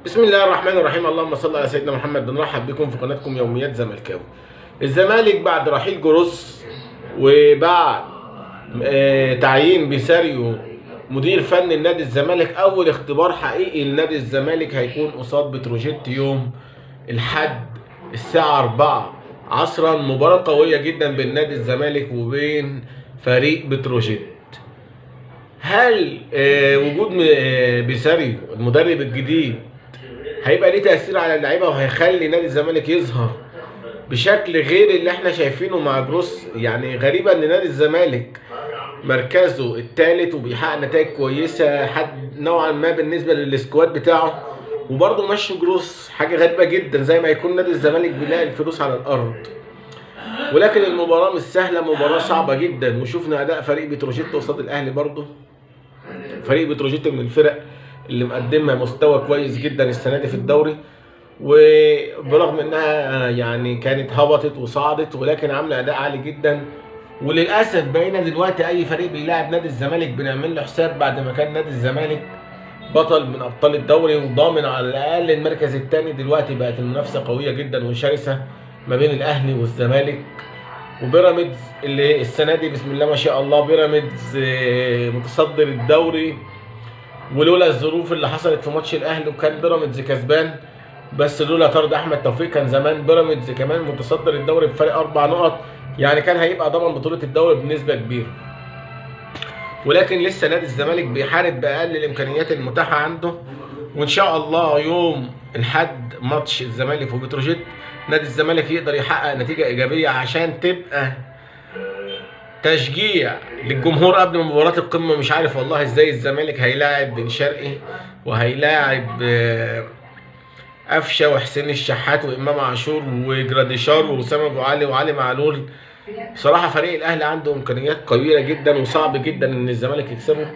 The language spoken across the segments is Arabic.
بسم الله الرحمن الرحيم. اللهم صل على سيدنا محمد. بنرحب بكم في قناتكم يوميات زملكاوي. الزمالك بعد رحيل جروس وبعد تعيين بيساريو مدير فني لنادي الزمالك، اول اختبار حقيقي لنادي الزمالك هيكون قصاد بتروجيت يوم الاحد الساعه 4 عصرا. مباراه قويه جدا بين نادي الزمالك وبين فريق بتروجيت. هل وجود بيساريو المدرب الجديد هيبقى ليه تأثير على اللعيبة وهيخلي نادي الزمالك يظهر بشكل غير اللي احنا شايفينه مع جروس؟ يعني غريبة ان نادي الزمالك مركزه الثالث وبيحقق نتائج كويسة حد نوعا ما بالنسبة للسكواد بتاعه، وبرضه مشي جروس. حاجة غريبة جدا، زي ما يكون نادي الزمالك بيلاقي الفلوس على الأرض. ولكن المباراة مش سهلة، مباراة صعبة جدا. وشوفنا أداء فريق بتروجيت قصاد الأهلي. برضه فريق بتروجيت من الفرق اللي مقدمه مستوى كويس جدا السنه دي في الدوري، وبرغم انها يعني كانت هبطت وصعدت ولكن عامله اداء عالي جدا. وللاسف بقينا دلوقتي اي فريق بيلاعب نادي الزمالك بنعمل له حساب، بعد ما كان نادي الزمالك بطل من ابطال الدوري وضامن على الاقل المركز الثاني. دلوقتي بقت المنافسه قويه جدا وشرسه ما بين الاهلي والزمالك وبيراميدز، اللي السنه دي بسم الله ما شاء الله بيراميدز متصدر الدوري. ولولا الظروف اللي حصلت في ماتش الاهلي وكان بيراميدز كسبان، بس لولا طرد احمد توفيق كان زمان بيراميدز كمان متصدر الدوري بفارق 4 نقط، يعني كان هيبقى ضمن بطوله الدوري بنسبه كبيره. ولكن لسه نادي الزمالك بيحارب باقل الامكانيات المتاحه عنده، وان شاء الله يوم الاحد ماتش الزمالك وبتروجيت نادي الزمالك يقدر يحقق نتيجه ايجابيه عشان تبقى تشجيع للجمهور قبل مباراة القمة. مش عارف والله ازاي الزمالك هيلاعب بن شرقي وهيلاعب قفشه وحسين الشحات وامام عاشور وجراديشار واسامه ابو علي وعلي معلول. بصراحة فريق الاهلي عنده امكانيات قوية جدا وصعب جدا ان الزمالك يكسبه،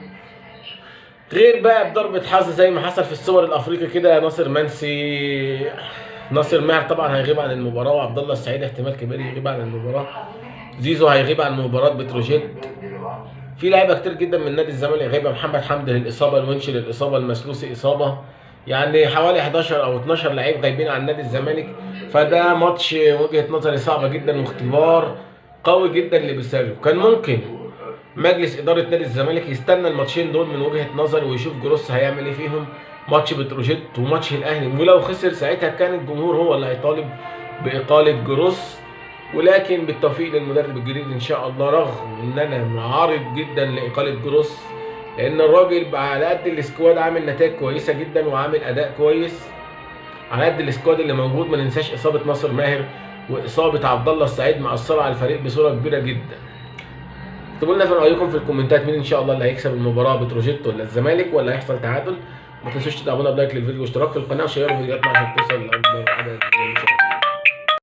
غير بقى بضربة حظ زي ما حصل في السوبر الافريقي كده. ناصر ماهر طبعا هيغيب عن المباراة، وعبد الله السعيد احتمال كبير يغيب عن المباراة. زيزو هيغيب عن مباراة بتروجيت. في لعيبه كتير جدا من نادي الزمالك غايبه، محمد حمدي للاصابه، الونش للاصابه، المسلوسي اصابه، يعني حوالي 11 او 12 لعيب غايبين عن نادي الزمالك. فده ماتش وجهه نظري صعبه جدا واختبار قوي جدا لبيساريو. كان ممكن مجلس اداره نادي الزمالك يستنى الماتشين دول من وجهه نظري ويشوف جروس هيعمل ايه فيهم، ماتش بتروجيت وماتش الاهلي، ولو خسر ساعتها كان الجمهور هو اللي هيطالب باقاله جروس. ولكن بالتوفيق للمدرب الجديد ان شاء الله، رغم ان انا معارض جدا لاقاله جروس، لان الراجل على قد السكواد عامل نتائج كويسه جدا وعامل اداء كويس على قد السكواد اللي موجود. ما ننساش اصابه ناصر ماهر واصابه عبد الله السعيد مأثره على الفريق بصوره كبيره جدا. اكتبوا لنا في رايكم في الكومنتات مين ان شاء الله اللي هيكسب المباراه، بتروجيت ولا الزمالك، ولا هيحصل تعادل. ما تنسوش تدعمونا بلايك للفيديو واشتراك في القناه وشيروا فيديوهاتنا عشان توصل لاكبر عدد من المشاهدين.